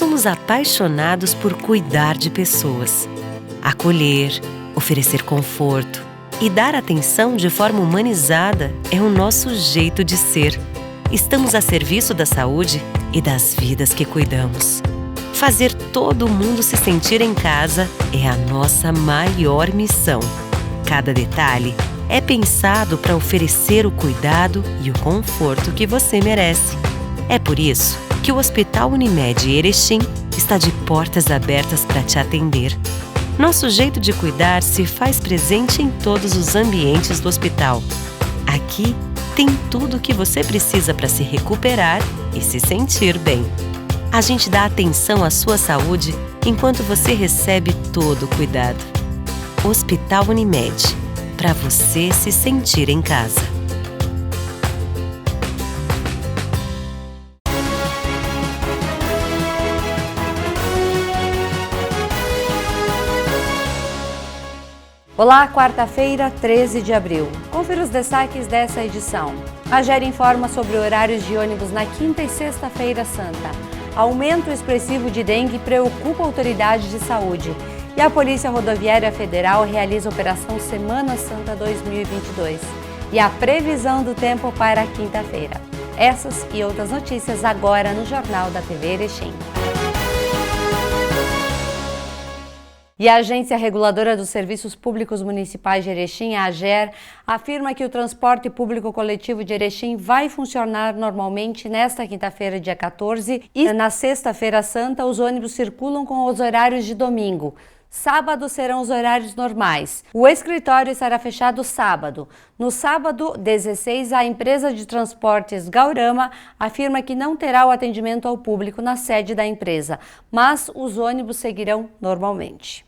Somos apaixonados por cuidar de pessoas, acolher, oferecer conforto e dar atenção de forma humanizada é o nosso jeito de ser. Estamos a serviço da saúde e das vidas que cuidamos. Fazer todo mundo se sentir em casa é a nossa maior missão. Cada detalhe é pensado para oferecer o cuidado e o conforto que você merece. É por isso que o Hospital Unimed Erechim está de portas abertas para te atender. Nosso jeito de cuidar se faz presente em todos os ambientes do hospital. Aqui tem tudo o que você precisa para se recuperar e se sentir bem. A gente dá atenção à sua saúde enquanto você recebe todo o cuidado. Hospital Unimed, para você se sentir em casa. Olá, quarta-feira, 13 de abril. Confira os destaques dessa edição. A AGER informa sobre horários de ônibus na quinta e sexta-feira santa. Aumento expressivo de dengue preocupa a autoridade de saúde. E a Polícia Rodoviária Federal realiza a Operação Semana Santa 2022. E a previsão do tempo para quinta-feira. Essas e outras notícias agora no Jornal da TV Erechim. E a Agência Reguladora dos Serviços Públicos Municipais de Erechim, a AGER, afirma que o transporte público coletivo de Erechim vai funcionar normalmente nesta quinta-feira, dia 14, e na sexta-feira santa os ônibus circulam com os horários de domingo. Sábado serão os horários normais. O escritório estará fechado sábado. No sábado, 16, a empresa de transportes Gaurama afirma que não terá o atendimento ao público na sede da empresa, mas os ônibus seguirão normalmente.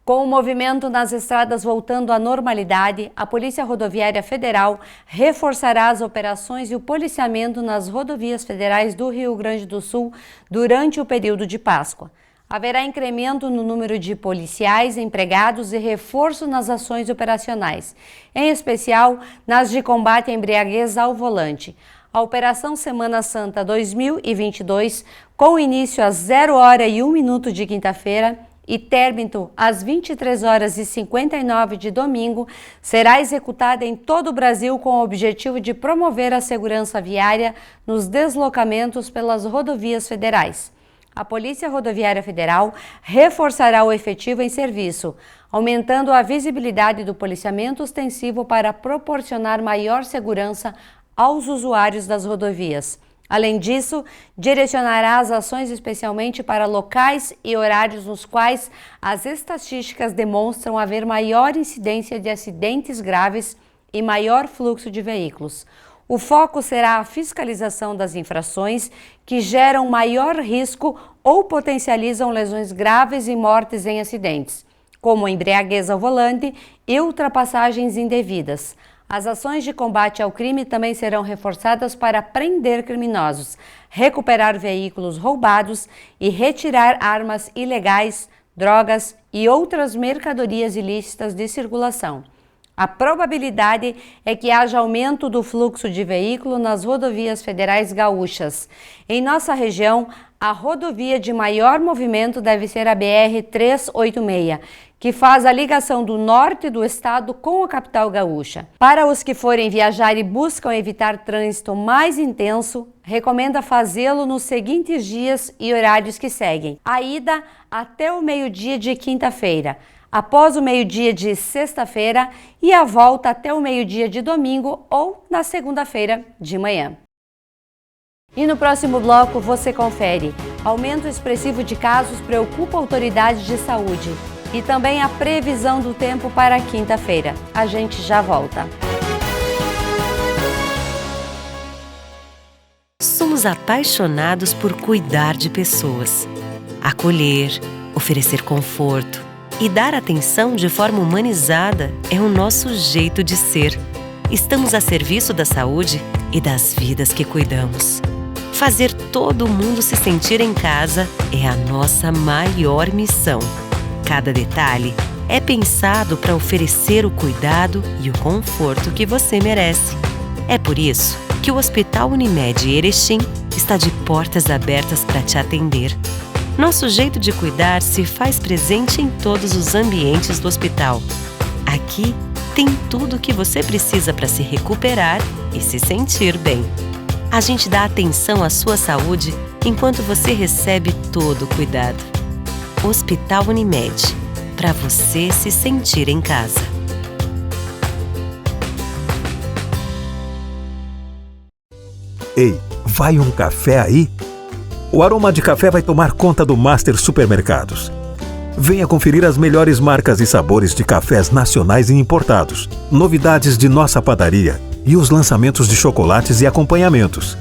Com o movimento nas estradas voltando à normalidade, a Polícia Rodoviária Federal reforçará as operações e o policiamento nas rodovias federais do Rio Grande do Sul durante o período de Páscoa. Haverá incremento no número de policiais, empregados e reforço nas ações operacionais, em especial nas de combate à embriaguez ao volante. A Operação Semana Santa 2022, com início às 0h01 de quinta-feira, e término às 23h59 de domingo, será executada em todo o Brasil com o objetivo de promover a segurança viária nos deslocamentos pelas rodovias federais. A Polícia Rodoviária Federal reforçará o efetivo em serviço, aumentando a visibilidade do policiamento ostensivo para proporcionar maior segurança aos usuários das rodovias. Além disso, direcionará as ações especialmente para locais e horários nos quais as estatísticas demonstram haver maior incidência de acidentes graves e maior fluxo de veículos. O foco será a fiscalização das infrações que geram maior risco ou potencializam lesões graves e mortes em acidentes, como embriaguez ao volante e ultrapassagens indevidas. As ações de combate ao crime também serão reforçadas para prender criminosos, recuperar veículos roubados e retirar armas ilegais, drogas e outras mercadorias ilícitas de circulação. A probabilidade é que haja aumento do fluxo de veículo nas rodovias federais gaúchas. Em nossa região, a rodovia de maior movimento deve ser a BR-386, que faz a ligação do norte do estado com a capital gaúcha. Para os que forem viajar e buscam evitar trânsito mais intenso, recomenda fazê-lo nos seguintes dias e horários que seguem. A ida até o meio-dia de quinta-feira, após o meio-dia de sexta-feira e a volta até o meio-dia de domingo ou na segunda-feira de manhã. E no próximo bloco você confere: aumento expressivo de casos preocupa autoridades de saúde. E também a previsão do tempo para quinta-feira. A gente já volta. Somos apaixonados por cuidar de pessoas, acolher, oferecer conforto e dar atenção de forma humanizada é o nosso jeito de ser. Estamos a serviço da saúde e das vidas que cuidamos. Fazer todo mundo se sentir em casa é a nossa maior missão. Cada detalhe é pensado para oferecer o cuidado e o conforto que você merece. É por isso que o Hospital Unimed Erechim está de portas abertas para te atender. Nosso jeito de cuidar se faz presente em todos os ambientes do hospital. Aqui tem tudo o que você precisa para se recuperar e se sentir bem. A gente dá atenção à sua saúde enquanto você recebe todo o cuidado. Hospital Unimed, para você se sentir em casa. Ei, vai um café aí? O aroma de café vai tomar conta do Master Supermercados. Venha conferir as melhores marcas e sabores de cafés nacionais e importados, novidades de nossa padaria e os lançamentos de chocolates e acompanhamentos.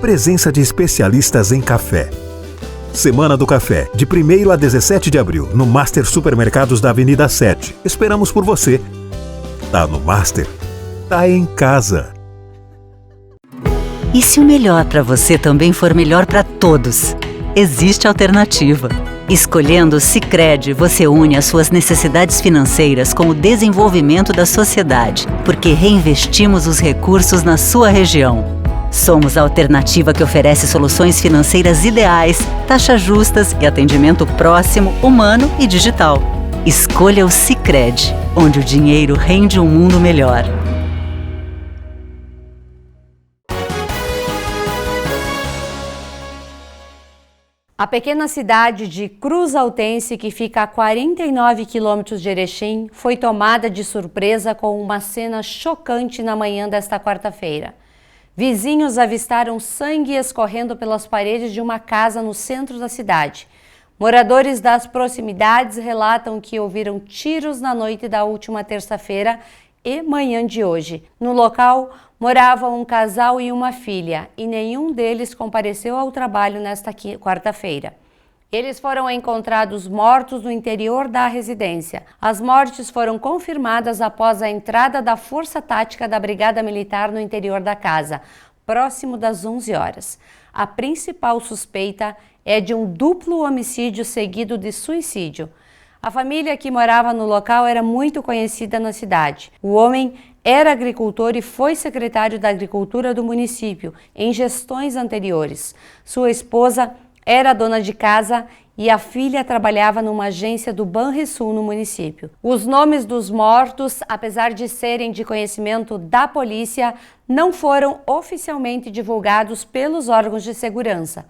Presença de especialistas em café. Semana do Café, de 1º a 17 de abril, no Master Supermercados da Avenida 7. Esperamos por você. Tá no Master? Tá em casa. E se o melhor para você também for melhor para todos? Existe alternativa. Escolhendo o Sicredi, você une as suas necessidades financeiras com o desenvolvimento da sociedade, porque reinvestimos os recursos na sua região. Somos a alternativa que oferece soluções financeiras ideais, taxas justas e atendimento próximo, humano e digital. Escolha o Sicredi, onde o dinheiro rende um mundo melhor. A pequena cidade de Cruz Altense, que fica a 49 quilômetros de Erechim, foi tomada de surpresa com uma cena chocante na manhã desta quarta-feira. Vizinhos avistaram sangue escorrendo pelas paredes de uma casa no centro da cidade. Moradores das proximidades relatam que ouviram tiros na noite da última terça-feira e manhã de hoje. No local, moravam um casal e uma filha, e nenhum deles compareceu ao trabalho nesta quarta-feira. Eles foram encontrados mortos no interior da residência. As mortes foram confirmadas após a entrada da Força Tática da Brigada Militar no interior da casa, próximo das 11 horas. A principal suspeita é de um duplo homicídio seguido de suicídio. A família que morava no local era muito conhecida na cidade. O homem era agricultor e foi secretário da Agricultura do município em gestões anteriores. Sua esposa era dona de casa e a filha trabalhava numa agência do Banrisul no município. Os nomes dos mortos, apesar de serem de conhecimento da polícia, não foram oficialmente divulgados pelos órgãos de segurança.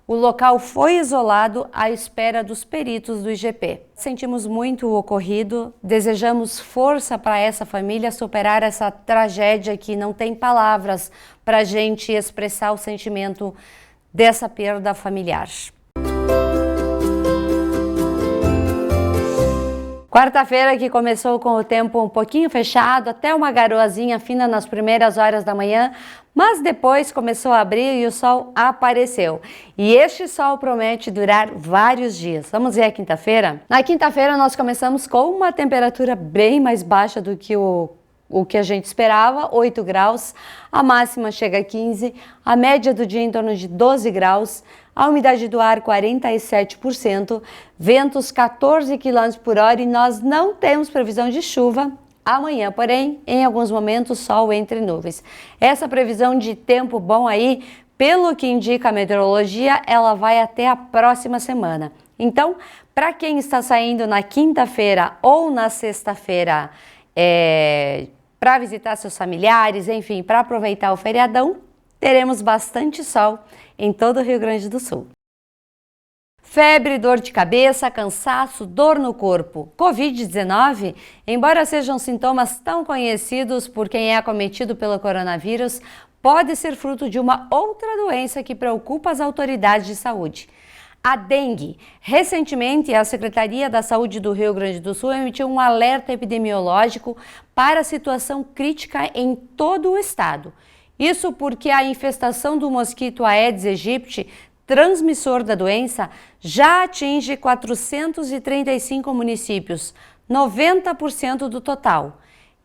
O local foi isolado à espera dos peritos do IGP. Sentimos muito o ocorrido, desejamos força para essa família superar essa tragédia que não tem palavras para a gente expressar o sentimento dessa perda familiar. Quarta-feira que começou com o tempo um pouquinho fechado, até uma garoazinha fina nas primeiras horas da manhã, mas depois começou a abrir e o sol apareceu. E este sol promete durar vários dias. Vamos ver a quinta-feira? Na quinta-feira nós começamos com uma temperatura bem mais baixa do que o que a gente esperava, 8 graus, a máxima chega a 15, a média do dia em torno de 12 graus, a umidade do ar 47%, ventos 14 km por hora e nós não temos previsão de chuva amanhã, porém, em alguns momentos, sol entre nuvens. Essa previsão de tempo bom aí, pelo que indica a meteorologia, ela vai até a próxima semana. Então, para quem está saindo na quinta-feira ou na sexta-feira, para visitar seus familiares, enfim, para aproveitar o feriadão, teremos bastante sol em todo o Rio Grande do Sul. Febre, dor de cabeça, cansaço, dor no corpo. Covid-19, embora sejam sintomas tão conhecidos por quem é acometido pelo coronavírus, pode ser fruto de uma outra doença que preocupa as autoridades de saúde. A dengue. Recentemente, a Secretaria da Saúde do Rio Grande do Sul emitiu um alerta epidemiológico para a situação crítica em todo o estado. Isso porque a infestação do mosquito Aedes aegypti, transmissor da doença, já atinge 435 municípios, 90% do total.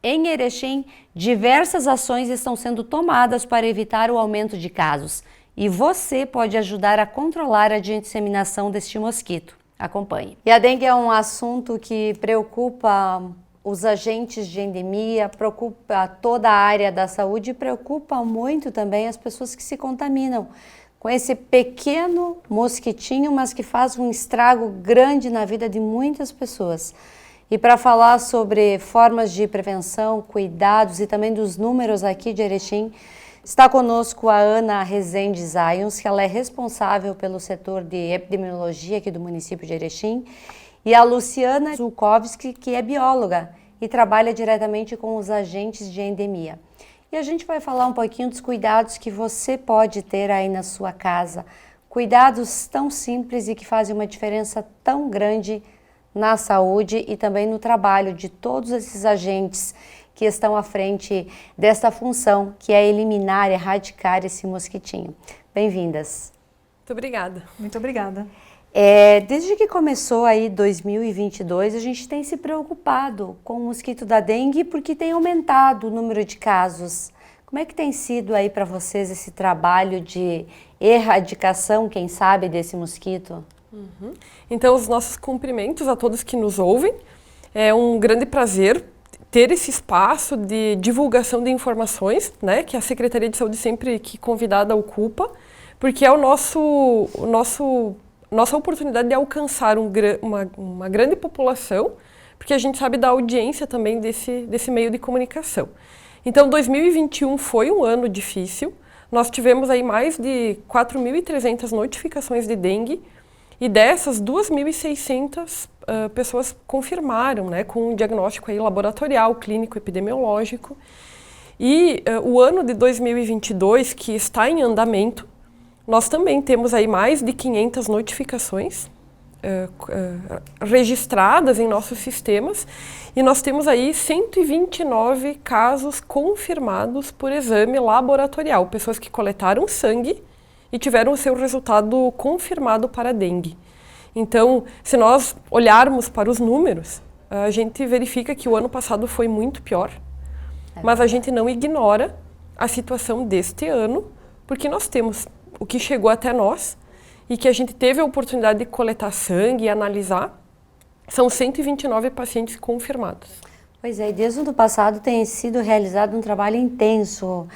Em Erechim, diversas ações estão sendo tomadas para evitar o aumento de casos. E você pode ajudar a controlar a disseminação deste mosquito. Acompanhe. E a dengue é um assunto que preocupa os agentes de endemia, preocupa toda a área da saúde e preocupa muito também as pessoas que se contaminam com esse pequeno mosquitinho, mas que faz um estrago grande na vida de muitas pessoas. E para falar sobre formas de prevenção, cuidados e também dos números aqui de Erechim, está conosco a Ana Rezende Zayons, que ela é responsável pelo setor de epidemiologia aqui do município de Erechim, e a Luciana Zulkowski, que é bióloga e trabalha diretamente com os agentes de endemia. E a gente vai falar um pouquinho dos cuidados que você pode ter aí na sua casa. Cuidados tão simples e que fazem uma diferença tão grande na saúde e também no trabalho de todos esses agentes que estão à frente dessa função, que é eliminar, erradicar esse mosquitinho. Bem-vindas. Muito obrigada. Muito obrigada. Desde que começou aí 2022, a gente tem se preocupado com o mosquito da dengue porque tem aumentado o número de casos. Como é que tem sido aí para vocês esse trabalho de erradicação, quem sabe, desse mosquito? Então, os nossos cumprimentos a todos que nos ouvem. É um grande prazer ter esse espaço de divulgação de informações, né, que a Secretaria de Saúde sempre que convidada ocupa, porque é nossa oportunidade de alcançar uma grande população, porque a gente sabe da audiência também desse meio de comunicação. Então, 2021 foi um ano difícil. Nós tivemos aí mais de 4.300 notificações de dengue e dessas 2.600 pessoas confirmaram, né, com um diagnóstico aí laboratorial, clínico, epidemiológico. E o ano de 2022, que está em andamento, nós também temos aí mais de 500 notificações registradas em nossos sistemas e nós temos aí 129 casos confirmados por exame laboratorial, pessoas que coletaram sangue e tiveram o seu resultado confirmado para dengue. Então, se nós olharmos para os números, a gente verifica que o ano passado foi muito pior, mas a gente não ignora a situação deste ano, porque nós temos o que chegou até nós e que a gente teve a oportunidade de coletar sangue e analisar, são 129 pacientes confirmados. Pois é, e desde o ano passado tem sido realizado um trabalho intenso,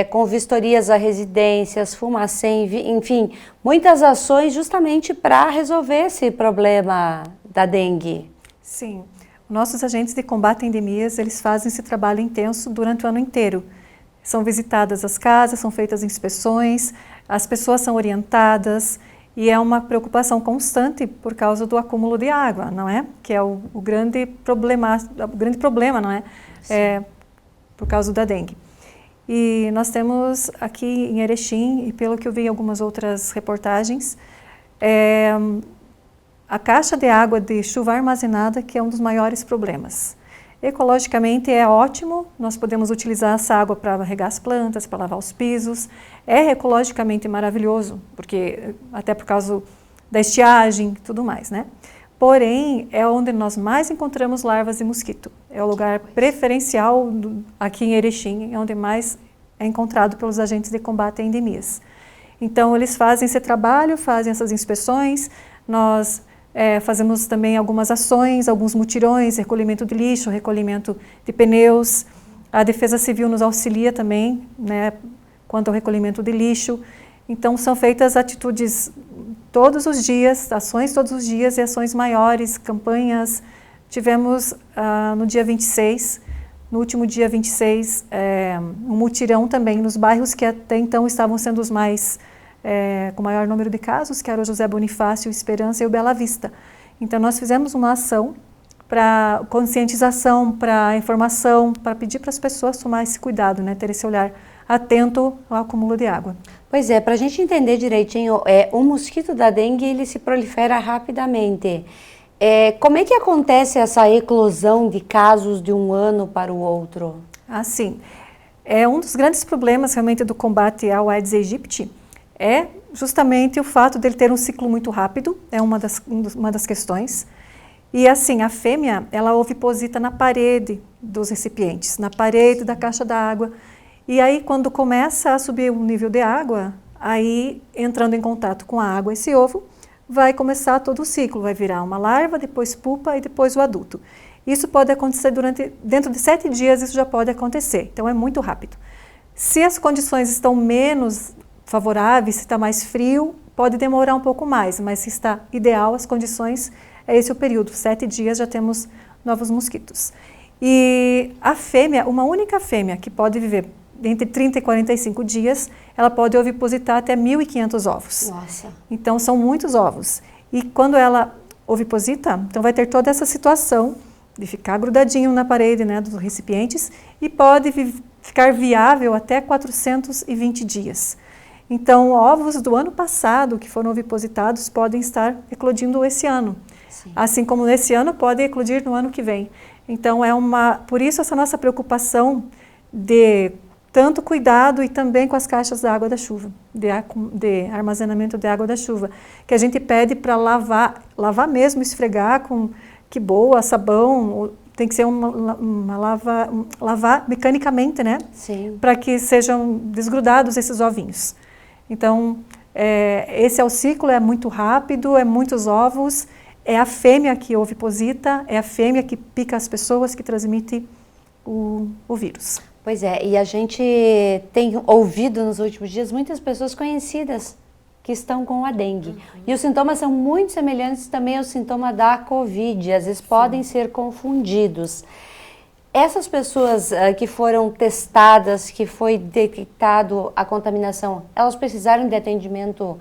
com vistorias a residências, Fumacem, enfim, muitas ações justamente para resolver esse problema da dengue. Sim, nossos agentes de combate a endemias, eles fazem esse trabalho intenso durante o ano inteiro. São visitadas as casas, são feitas inspeções, as pessoas são orientadas e é uma preocupação constante por causa do acúmulo de água, não é? Que é o grande problema, não é? Por causa da dengue. E nós temos aqui em Erechim, e pelo que eu vi em algumas outras reportagens, a caixa de água de chuva armazenada, que é um dos maiores problemas. Ecologicamente é ótimo, nós podemos utilizar essa água para regar as plantas, para lavar os pisos. É ecologicamente maravilhoso, porque até por causa da estiagem e tudo mais, né? Porém, é onde nós mais encontramos larvas de mosquito. É o lugar preferencial aqui em Erechim, é onde mais é encontrado pelos agentes de combate a endemias. Então, eles fazem esse trabalho, fazem essas inspeções, nós fazemos também algumas ações, alguns mutirões, recolhimento de lixo, recolhimento de pneus. A Defesa Civil nos auxilia também, né, quanto ao recolhimento de lixo. Então, são feitas atitudes todos os dias, ações todos os dias e ações maiores, campanhas. Tivemos no dia 26, no último dia 26, um mutirão também nos bairros que até então estavam sendo os mais com maior número de casos, que era o José Bonifácio, Esperança e o Bela Vista. Então, nós fizemos uma ação para conscientização, para informação, para pedir para as pessoas tomar esse cuidado, né, ter esse olhar atento ao acúmulo de água. Pois é, para a gente entender direitinho, o mosquito da dengue ele se prolifera rapidamente. Como é que acontece essa eclosão de casos de um ano para o outro? Sim. Um dos grandes problemas realmente do combate ao Aedes aegypti é justamente o fato dele ter um ciclo muito rápido, é uma das questões. E assim, a fêmea, ela oviposita na parede dos recipientes, na parede da caixa d'água. E aí, quando começa a subir o nível de água, aí, entrando em contato com a água, esse ovo vai começar todo o ciclo, vai virar uma larva, depois pupa e depois o adulto. Isso pode acontecer dentro de 7 dias, isso já pode acontecer, então é muito rápido. Se as condições estão menos favoráveis, se está mais frio, pode demorar um pouco mais, mas se está ideal, as condições, é esse o período, 7 dias já temos novos mosquitos. E a fêmea, uma única fêmea que pode viver entre 30 e 45 dias, ela pode ovipositar até 1.500 ovos. Nossa! Então são muitos ovos. E quando ela oviposita, então vai ter toda essa situação de ficar grudadinho na parede, né, dos recipientes, e pode ficar viável até 420 dias. Então, ovos do ano passado que foram ovipositados podem estar eclodindo esse ano. Sim. Assim como nesse ano, pode eclodir no ano que vem. Então, por isso essa nossa preocupação de tanto cuidado e também com as caixas da água da chuva, de armazenamento de água da chuva, que a gente pede para lavar mesmo, esfregar com que boa, sabão, tem que ser lavar mecanicamente, né? Sim. Para que sejam desgrudados esses ovinhos. Então, esse é o ciclo, é muito rápido, é muitos ovos, é a fêmea que oviposita, é a fêmea que pica as pessoas, que transmite o vírus. Pois é, e a gente tem ouvido nos últimos dias muitas pessoas conhecidas que estão com a dengue. E os sintomas são muito semelhantes também ao sintoma da Covid, às vezes podem ser confundidos. Essas pessoas que foram testadas, que foi detectado a contaminação, elas precisaram de atendimento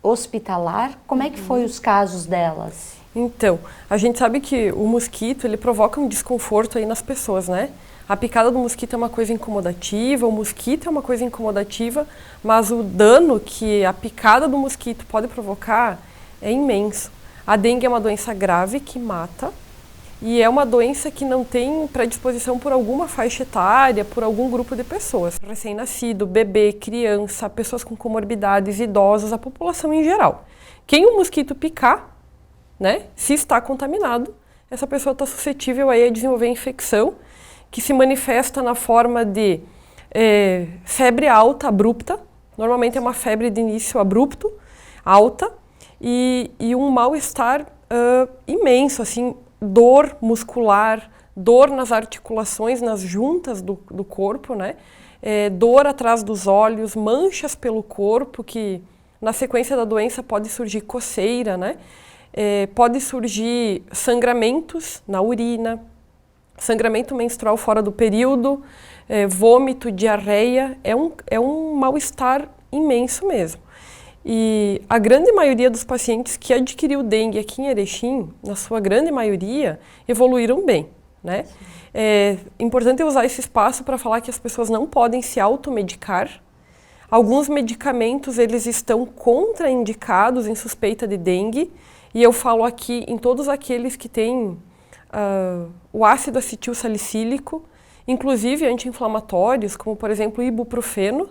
hospitalar? Como é que foi os casos delas? Então, a gente sabe que o mosquito, ele provoca um desconforto aí nas pessoas, né? A picada do mosquito é uma coisa incomodativa, o mosquito é uma coisa incomodativa, mas o dano que a picada do mosquito pode provocar é imenso. A dengue é uma doença grave que mata e é uma doença que não tem predisposição por alguma faixa etária, por algum grupo de pessoas. Recém-nascido, bebê, criança, pessoas com comorbidades, idosos, a população em geral. Quem o mosquito picar, né, se está contaminado, essa pessoa está suscetível aí a desenvolver infecção, que se manifesta na forma de febre alta, abrupta. Normalmente é uma febre de início abrupto, alta, e um mal-estar imenso, assim, dor muscular, dor nas articulações, nas juntas do corpo, né? Dor atrás dos olhos, manchas pelo corpo, que na sequência da doença pode surgir coceira, né? Pode surgir sangramentos na urina, sangramento menstrual fora do período, vômito, diarreia, é um mal-estar imenso mesmo. E a grande maioria dos pacientes que adquiriu dengue aqui em Erechim, na sua grande maioria, evoluíram bem, né? É importante usar esse espaço para falar que as pessoas não podem se automedicar. Alguns medicamentos, eles estão contraindicados em suspeita de dengue, e eu falo aqui em todos aqueles que têm o ácido acetil salicílico, inclusive anti-inflamatórios, como por exemplo o ibuprofeno,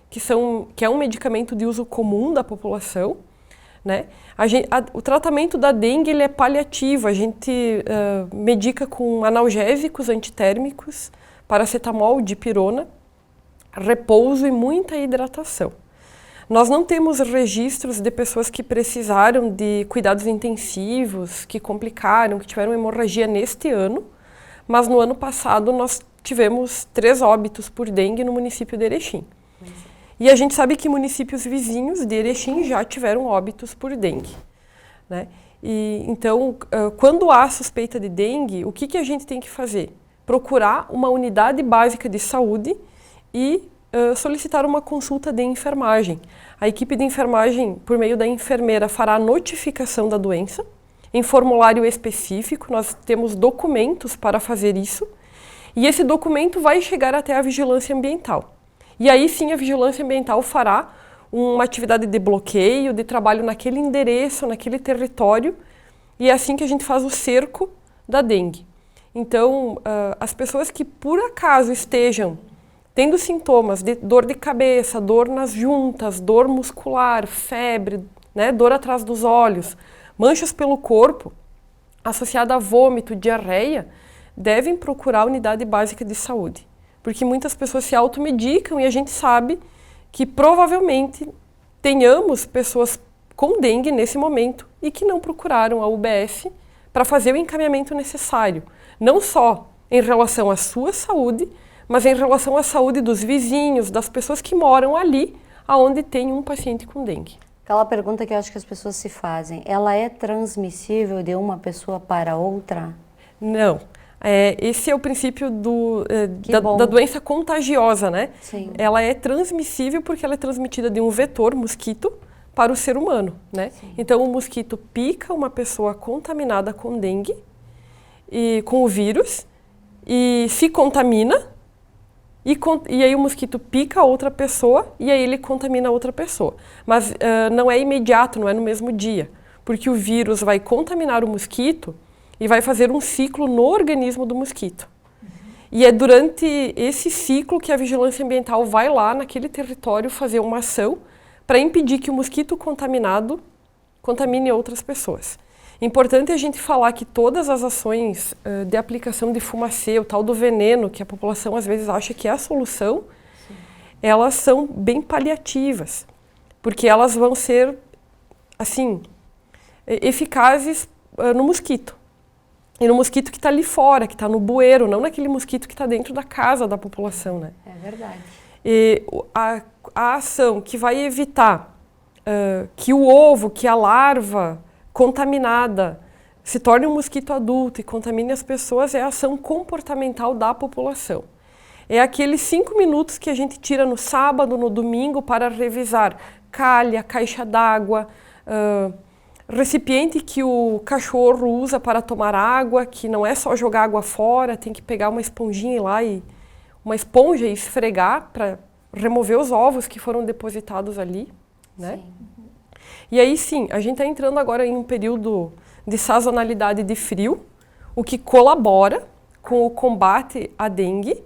que é um medicamento de uso comum da população, né? O tratamento da dengue ele é paliativo, a gente medica com analgésicos antitérmicos, paracetamol, dipirona, repouso e muita hidratação. Nós não temos registros de pessoas que precisaram de cuidados intensivos, que complicaram, que tiveram hemorragia neste ano, mas no ano passado nós tivemos 3 óbitos por dengue no município de Erechim. E a gente sabe que municípios vizinhos de Erechim já tiveram óbitos por dengue, né? E, então, quando há suspeita de dengue, o que a gente tem que fazer? Procurar uma unidade básica de saúde e solicitar uma consulta de enfermagem. A equipe de enfermagem, por meio da enfermeira, fará a notificação da doença em formulário específico. Nós temos documentos para fazer isso. E esse documento vai chegar até a vigilância ambiental. E aí sim a vigilância ambiental fará uma atividade de bloqueio, de trabalho naquele endereço, naquele território. E é assim que a gente faz o cerco da dengue. Então, as pessoas que por acaso estejam tendo sintomas de dor de cabeça, dor nas juntas, dor muscular, febre, né, dor atrás dos olhos, manchas pelo corpo, associada a vômito, diarreia, devem procurar a unidade básica de saúde. Porque muitas pessoas se automedicam e a gente sabe que provavelmente tenhamos pessoas com dengue nesse momento e que não procuraram a UBS para fazer o encaminhamento necessário, não só em relação à sua saúde, mas em relação à saúde dos vizinhos, das pessoas que moram ali, aonde tem um paciente com dengue. Aquela pergunta que eu acho que as pessoas se fazem, ela é transmissível de uma pessoa para outra? Não. Esse é o princípio da doença contagiosa, né? Sim. Ela é transmissível porque ela é transmitida de um vetor, mosquito, para o ser humano, né? Sim. Então, o mosquito pica uma pessoa contaminada com dengue, e com o vírus, e se contamina, e aí o mosquito pica outra pessoa, e aí ele contamina outra pessoa. Mas não é imediato, não é no mesmo dia, porque o vírus vai contaminar o mosquito e vai fazer um ciclo no organismo do mosquito. E é durante esse ciclo que a vigilância ambiental vai lá naquele território fazer uma ação para impedir que o mosquito contaminado contamine outras pessoas. Importante a gente falar que todas as ações de aplicação de fumacê, o tal do veneno, que a população às vezes acha que é a solução, elas são bem paliativas, porque elas vão ser, assim, eficazes no mosquito. E no mosquito que está ali fora, que está no bueiro, não naquele mosquito que está dentro da casa da população, né? É verdade. E a ação que vai evitar que o ovo, que a larva contaminada se torne um mosquito adulto e contamine as pessoas é a ação comportamental da população. É aqueles 5 minutos que a gente tira no sábado, no domingo, para revisar calha, caixa d'água, recipiente que o cachorro usa para tomar água, que não é só jogar água fora, tem que pegar uma esponjinha lá uma esponja e esfregar para remover os ovos que foram depositados ali, né? Sim. E aí sim, a gente está entrando agora em um período de sazonalidade de frio, o que colabora com o combate à dengue,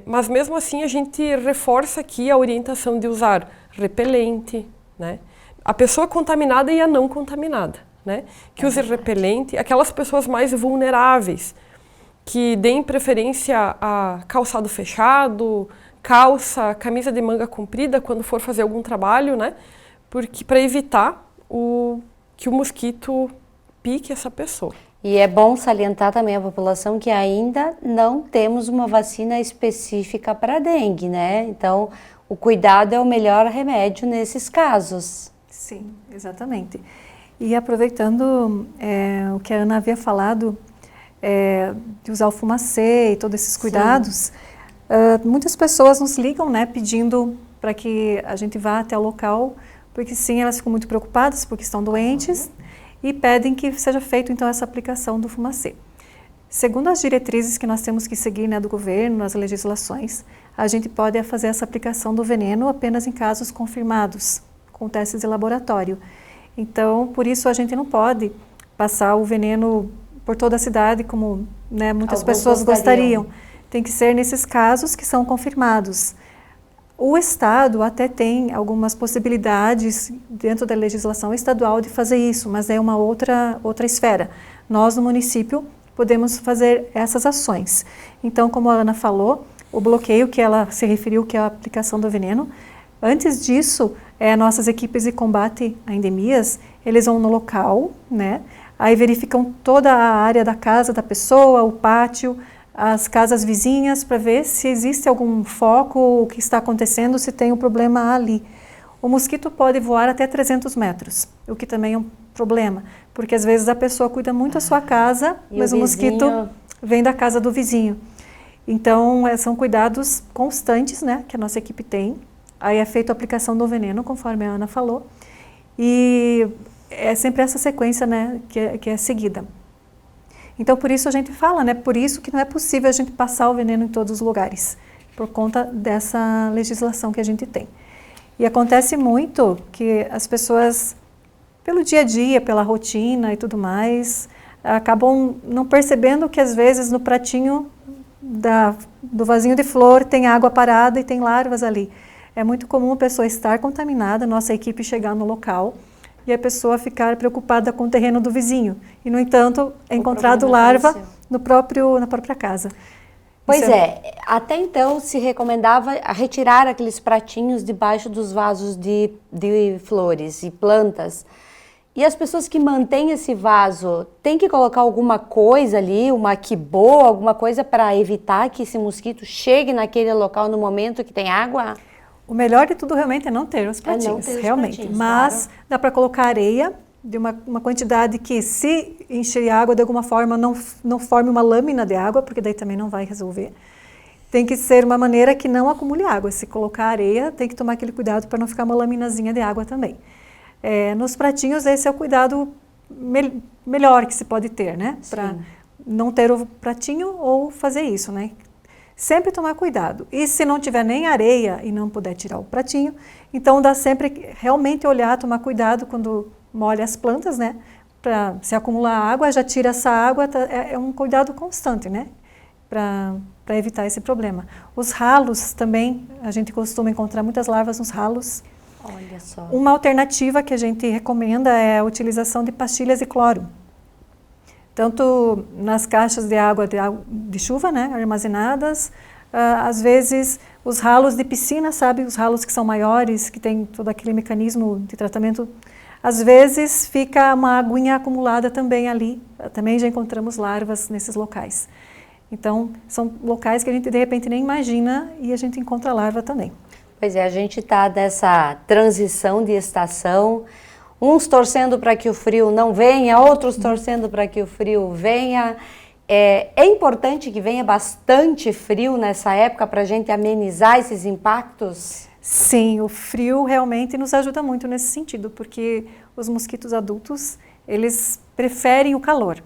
mas mesmo assim a gente reforça aqui a orientação de usar repelente, né? A pessoa contaminada e a não contaminada, né? Que use repelente, aquelas pessoas mais vulneráveis, que deem preferência a calçado fechado, calça, camisa de manga comprida quando for fazer algum trabalho, né? Porque para evitar que o mosquito pique essa pessoa. E é bom salientar também a população que ainda não temos uma vacina específica para dengue, né? Então, o cuidado é o melhor remédio nesses casos. Sim, exatamente. E aproveitando o que a Ana havia falado, de usar o fumacê e todos esses cuidados, muitas pessoas nos ligam, né, pedindo para que a gente vá até o local, porque sim, elas ficam muito preocupadas porque estão doentes e pedem que seja feito então essa aplicação do fumacê. Segundo as diretrizes que nós temos que seguir, né, do governo, as legislações, a gente pode fazer essa aplicação do veneno apenas em casos confirmados, com testes de laboratório. Então, por isso a gente não pode passar o veneno por toda a cidade, como, né, muitas pessoas gostariam. Tem que ser nesses casos que são confirmados. O Estado até tem algumas possibilidades dentro da legislação estadual de fazer isso, mas é uma outra esfera. Nós, no município, podemos fazer essas ações. Então, como a Ana falou, o bloqueio que ela se referiu, que é a aplicação do veneno, antes disso, nossas equipes de combate a endemias, eles vão no local, né? Aí verificam toda a área da casa da pessoa, o pátio, as casas vizinhas, para ver se existe algum foco, o que está acontecendo, se tem um problema ali. O mosquito pode voar até 300 metros, o que também é um problema, porque às vezes a pessoa cuida muito da sua casa, mas o mosquito vem da casa do vizinho. Então, são cuidados constantes, né, que a nossa equipe tem. Aí é feita a aplicação do veneno, conforme a Ana falou, e é sempre essa sequência, né, que é seguida. Então, por isso a gente fala, né, por isso que não é possível a gente passar o veneno em todos os lugares, por conta dessa legislação que a gente tem. E acontece muito que as pessoas, pelo dia a dia, pela rotina e tudo mais, acabam não percebendo que às vezes no pratinho do vasinho de flor tem água parada e tem larvas ali. É muito comum a pessoa estar contaminada, nossa equipe chegar no local e a pessoa ficar preocupada com o terreno do vizinho. E, no entanto, é encontrado larva na própria casa. Pois até então se recomendava retirar aqueles pratinhos debaixo dos vasos de flores e plantas. E as pessoas que mantêm esse vaso, tem que colocar alguma coisa ali, uma quiboa, alguma coisa para evitar que esse mosquito chegue naquele local no momento que tem água? O melhor de tudo realmente é não ter os pratinhos, realmente. Mas claro, dá para colocar areia de uma quantidade que, se encher água de alguma forma, não forme uma lâmina de água, porque daí também não vai resolver. Tem que ser uma maneira que não acumule água. Se colocar areia, tem que tomar aquele cuidado para não ficar uma laminazinha de água também. Nos pratinhos, esse é o cuidado melhor que se pode ter, né? Para não ter o pratinho ou fazer isso, né? Sempre tomar cuidado. E se não tiver nem areia e não puder tirar o pratinho, então dá sempre realmente olhar, tomar cuidado quando molha as plantas, né? Para se acumular água, já tira essa água, é um cuidado constante, né? Para evitar esse problema. Os ralos também, a gente costuma encontrar muitas larvas nos ralos. Olha só. Uma alternativa que a gente recomenda é a utilização de pastilhas de cloro. Tanto nas caixas de água de chuva, né, armazenadas, às vezes os ralos de piscina, sabe, os ralos que são maiores, que tem todo aquele mecanismo de tratamento, às vezes fica uma aguinha acumulada também ali, também já encontramos larvas nesses locais. Então, são locais que a gente de repente nem imagina e a gente encontra larva também. Pois é, a gente está dessa transição de estação, uns torcendo para que o frio não venha, outros torcendo para que o frio venha. É importante que venha bastante frio nessa época para a gente amenizar esses impactos? Sim, o frio realmente nos ajuda muito nesse sentido, porque os mosquitos adultos, eles preferem o calor.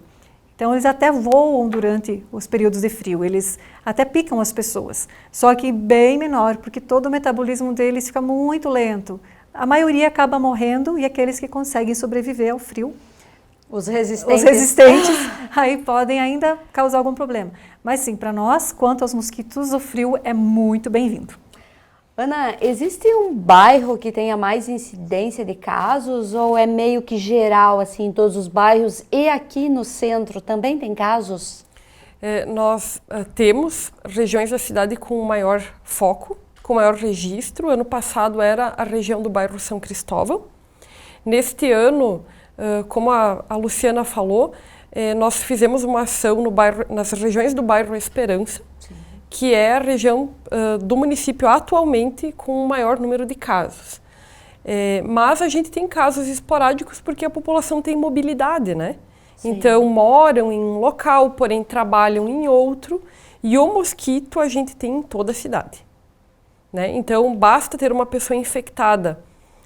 Então, eles até voam durante os períodos de frio, eles até picam as pessoas, só que bem menor, porque todo o metabolismo deles fica muito lento. A maioria acaba morrendo e aqueles que conseguem sobreviver ao frio, os resistentes, aí podem ainda causar algum problema. Mas sim, para nós, quanto aos mosquitos, o frio é muito bem-vindo. Ana, existe um bairro que tenha mais incidência de casos ou é meio que geral, assim, em todos os bairros? E aqui no centro também tem casos? Nós temos regiões da cidade com maior foco, com maior registro. Ano passado era a região do bairro São Cristóvão. Neste ano, como a Luciana falou, nós fizemos uma ação no bairro, nas regiões do bairro Esperança, que é a região do município atualmente com o maior número de casos. Mas a gente tem casos esporádicos porque a população tem mobilidade, né? Sim. Então, moram em um local, porém trabalham em outro, e o mosquito a gente tem em toda a cidade, né? Então, basta ter uma pessoa infectada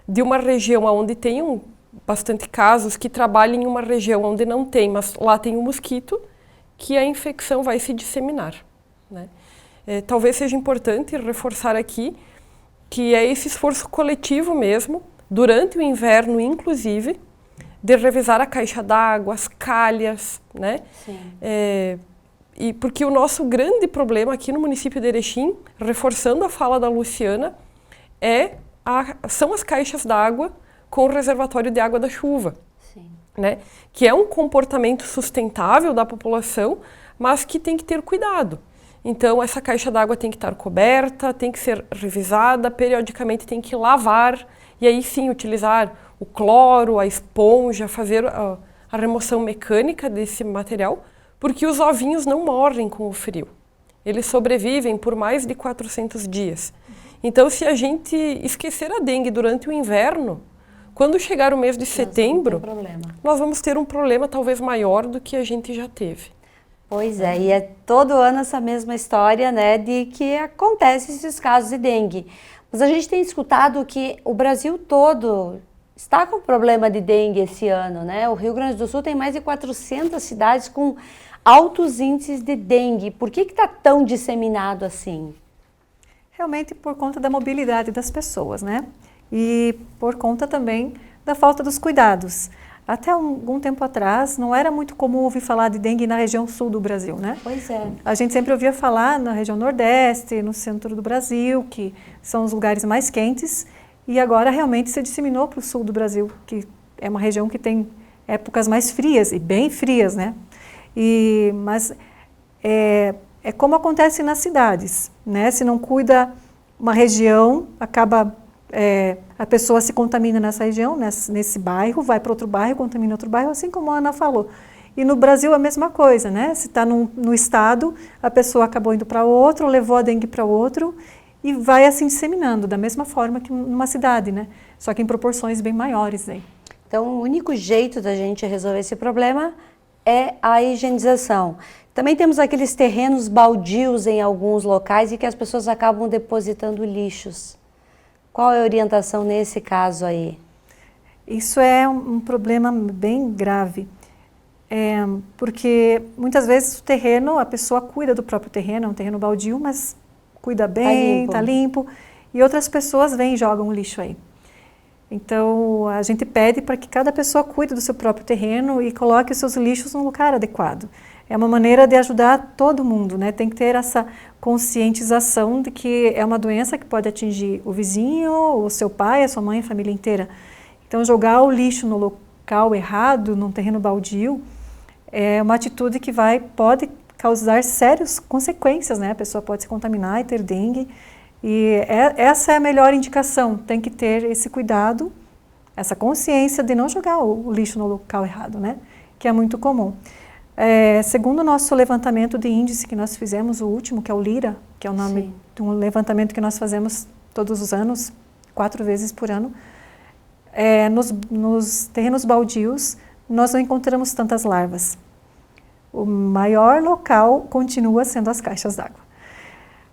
de uma região onde tem bastante casos, que trabalhem em uma região onde não tem, mas lá tem um mosquito, que a infecção vai se disseminar, né? Talvez seja importante reforçar aqui que é esse esforço coletivo mesmo, durante o inverno inclusive, de revisar a caixa d'água, as calhas, né? Sim. E porque o nosso grande problema aqui no município de Erechim, reforçando a fala da Luciana, são as caixas d'água com o reservatório de água da chuva. Sim. Né? Que é um comportamento sustentável da população, mas que tem que ter cuidado. Então, essa caixa d'água tem que estar coberta, tem que ser revisada, periodicamente tem que lavar, e aí sim utilizar o cloro, a esponja, fazer a remoção mecânica desse material, porque os ovinhos não morrem com o frio. Eles sobrevivem por mais de 400 dias. Então, se a gente esquecer a dengue durante o inverno, quando chegar o mês de setembro, nós vamos ter um problema talvez maior do que a gente já teve. Pois é, e é todo ano essa mesma história, né, de que acontecem esses casos de dengue. Mas a gente tem escutado que o Brasil todo está com problema de dengue esse ano, né? O Rio Grande do Sul tem mais de 400 cidades com altos índices de dengue. Por que está tão disseminado assim? Realmente por conta da mobilidade das pessoas, né? E por conta também da falta dos cuidados. Até algum tempo atrás, não era muito comum ouvir falar de dengue na região sul do Brasil, né? Pois é. A gente sempre ouvia falar na região nordeste, no centro do Brasil, que são os lugares mais quentes, e agora realmente se disseminou para o sul do Brasil, que é uma região que tem épocas mais frias, e bem frias, né? Mas é como acontece nas cidades, né? Se não cuida uma região, acaba a pessoa se contamina nessa região, nesse bairro, vai para outro bairro, contamina outro bairro, assim como a Ana falou. E no Brasil a mesma coisa, né? Se está no estado, a pessoa acabou indo para outro, levou a dengue para outro e vai assim disseminando, da mesma forma que numa cidade, né? Só que em proporções bem maiores aí. Então, o único jeito da gente resolver esse problema é a higienização. Também temos aqueles terrenos baldios em alguns locais e que as pessoas acabam depositando lixos. Qual é a orientação nesse caso aí? Isso é um problema bem grave, porque muitas vezes o terreno, a pessoa cuida do próprio terreno, é um terreno baldio, mas cuida bem, está limpo, e outras pessoas vêm e jogam lixo aí. Então, a gente pede para que cada pessoa cuide do seu próprio terreno e coloque os seus lixos num lugar adequado. É uma maneira de ajudar todo mundo, né? Tem que ter essa conscientização de que é uma doença que pode atingir o vizinho, o seu pai, a sua mãe, a família inteira. Então, jogar o lixo no local errado, num terreno baldio, é uma atitude que pode causar sérias consequências, né? A pessoa pode se contaminar e ter dengue. E essa é a melhor indicação, tem que ter esse cuidado, essa consciência de não jogar o lixo no local errado, né? Que é muito comum. Segundo o nosso levantamento de índice que nós fizemos, o último, que é o LIRA, que é o nome de um levantamento que nós fazemos todos os anos, 4 vezes por ano, nos terrenos baldios, nós não encontramos tantas larvas. O maior local continua sendo as caixas d'água.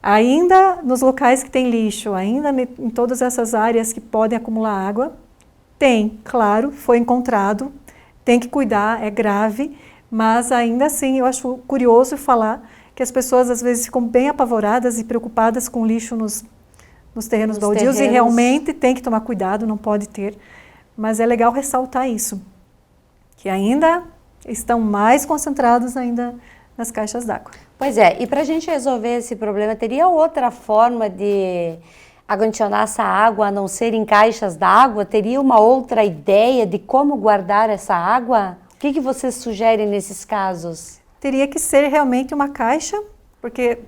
Ainda nos locais que tem lixo, ainda em todas essas áreas que podem acumular água, claro, foi encontrado, tem que cuidar, é grave, mas ainda assim eu acho curioso falar que as pessoas às vezes ficam bem apavoradas e preocupadas com lixo nos terrenos baldios e realmente tem que tomar cuidado, não pode ter, mas é legal ressaltar isso, que ainda estão mais concentrados ainda nas caixas d'água. Pois é, e para a gente resolver esse problema, teria outra forma de acondicionar essa água a não ser em caixas d'água? Teria uma outra ideia de como guardar essa água? O que você sugere nesses casos? Teria que ser realmente uma caixa, porque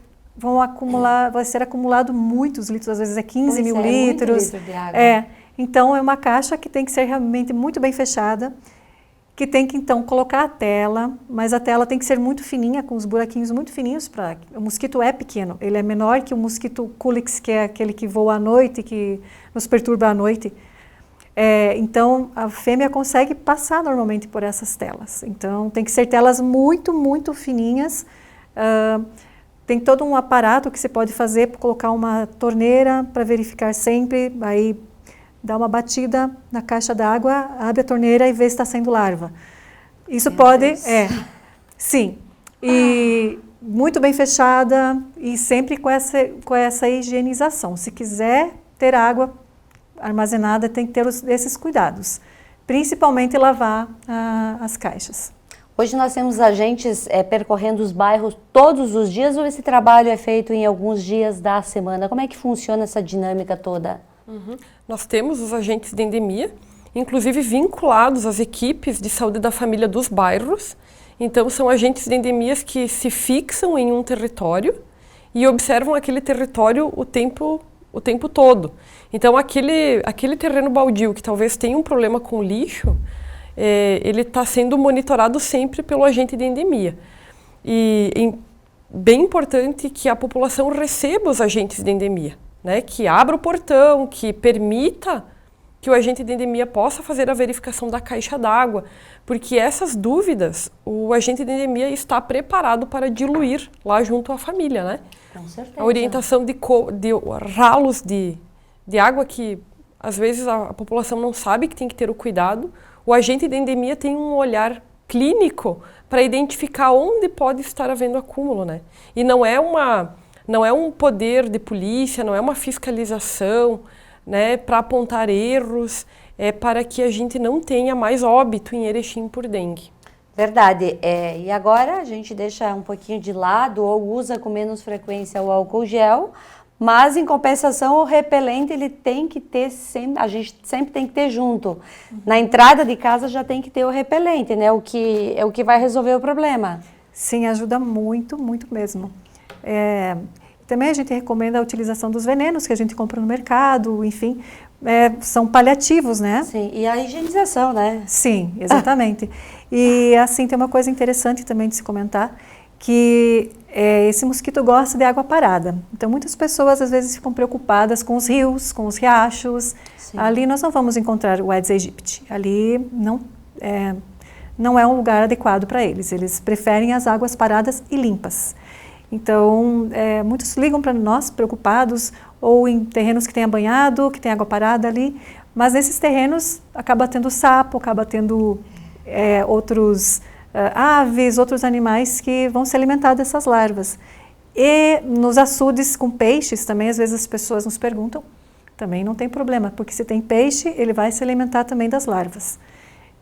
vai ser acumulado muitos litros, às vezes 15 mil litros. Muito litro de água. Então é uma caixa que tem que ser realmente muito bem fechada, que tem que então colocar a tela, mas a tela tem que ser muito fininha, com os buraquinhos muito fininhos, o mosquito é pequeno, ele é menor que o mosquito Culex, que é aquele que voa à noite, que nos perturba à noite. Então a fêmea consegue passar normalmente por essas telas, então tem que ser telas muito, muito fininhas. Tem todo um aparato que você pode fazer para colocar uma torneira para verificar sempre, aí dá uma batida na caixa d'água, abre a torneira e vê se está saindo larva. Isso pode, sim, e muito bem fechada e sempre com essa higienização. Se quiser ter água armazenada, tem que ter esses cuidados, principalmente lavar as caixas. Hoje nós temos agentes percorrendo os bairros todos os dias ou esse trabalho é feito em alguns dias da semana? Como é que funciona essa dinâmica toda? Nós temos os agentes de endemia, inclusive vinculados às equipes de saúde da família dos bairros. Então, são agentes de endemias que se fixam em um território e observam aquele território o tempo todo. Então, aquele terreno baldio que talvez tenha um problema com lixo, ele está sendo monitorado sempre pelo agente de endemia. E bem importante que a população receba os agentes de endemia. Né, que abra o portão, que permita que o agente de endemia possa fazer a verificação da caixa d'água, porque essas dúvidas o agente de endemia está preparado para diluir lá junto à família, né? Com certeza. A orientação de ralos de água que às vezes a população não sabe que tem que ter o cuidado, o agente de endemia tem um olhar clínico para identificar onde pode estar havendo acúmulo, né? E não é um poder de polícia, não é uma fiscalização, né, para apontar erros, para que a gente não tenha mais óbito em Erechim por dengue. Verdade. E agora a gente deixa um pouquinho de lado ou usa com menos frequência o álcool gel, mas em compensação o repelente ele tem que ter a gente sempre tem que ter junto. Na entrada de casa já tem que ter o repelente, né? O que vai resolver o problema. Sim, ajuda muito, muito mesmo. Também a gente recomenda a utilização dos venenos que a gente compra no mercado, enfim, são paliativos, né? Sim, e a higienização, né? Sim, exatamente. E assim, tem uma coisa interessante também de se comentar, que esse mosquito gosta de água parada. Então, muitas pessoas às vezes ficam preocupadas com os rios, com os riachos. Sim. Ali nós não vamos encontrar o Aedes aegypti. Ali não é um lugar adequado para eles. Eles preferem as águas paradas e limpas. Então, muitos ligam para nós preocupados, ou em terrenos que tem abanhado, que tem água parada ali, mas nesses terrenos acaba tendo sapo, acaba tendo outros aves, outros animais que vão se alimentar dessas larvas. E nos açudes com peixes também, às vezes as pessoas nos perguntam, também não tem problema, porque se tem peixe, ele vai se alimentar também das larvas.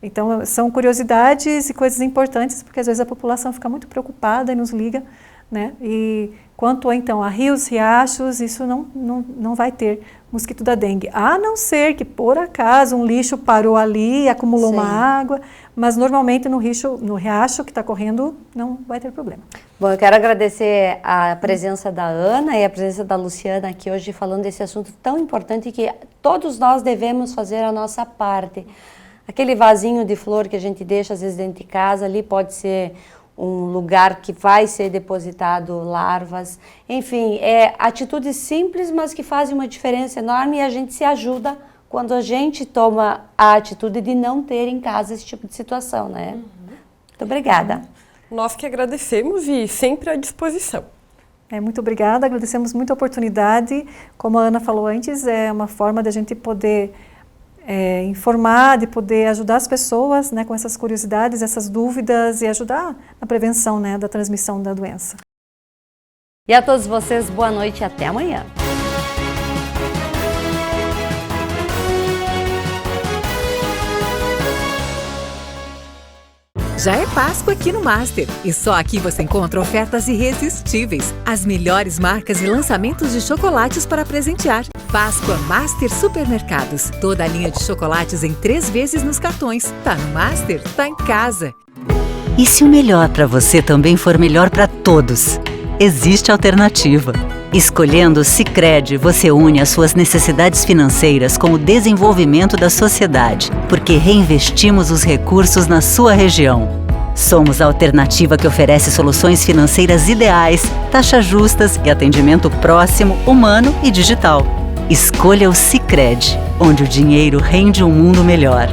Então, são curiosidades e coisas importantes, porque às vezes a população fica muito preocupada e nos liga, né? E quanto então a rios, riachos, isso não vai ter mosquito da dengue, a não ser que por acaso um lixo parou ali e acumulou uma água, mas normalmente no riacho que está correndo não vai ter problema. Bom, eu quero agradecer a presença da Ana e a presença da Luciana aqui hoje falando desse assunto tão importante que todos nós devemos fazer a nossa parte. Aquele vasinho de flor que a gente deixa às vezes dentro de casa, ali pode ser um lugar que vai ser depositado larvas. Enfim, atitudes simples, mas que fazem uma diferença enorme e a gente se ajuda quando a gente toma a atitude de não ter em casa esse tipo de situação, né? Muito obrigada. Nós que agradecemos e sempre à disposição. Muito obrigada, agradecemos muito a oportunidade. Como a Ana falou antes, é uma forma de a gente poder informar, de poder ajudar as pessoas, né, com essas curiosidades, essas dúvidas e ajudar na prevenção, né, da transmissão da doença. E a todos vocês, boa noite e até amanhã. Já é Páscoa aqui no Master e só aqui você encontra ofertas irresistíveis, as melhores marcas e lançamentos de chocolates para presentear. Páscoa Master Supermercados, toda a linha de chocolates em 3 vezes nos cartões. Tá no Master, tá em casa. E se o melhor para você também for melhor para todos? Existe alternativa. Escolhendo o Sicredi, você une as suas necessidades financeiras com o desenvolvimento da sociedade, porque reinvestimos os recursos na sua região. Somos a alternativa que oferece soluções financeiras ideais, taxas justas e atendimento próximo, humano e digital. Escolha o Sicredi, onde o dinheiro rende um mundo melhor.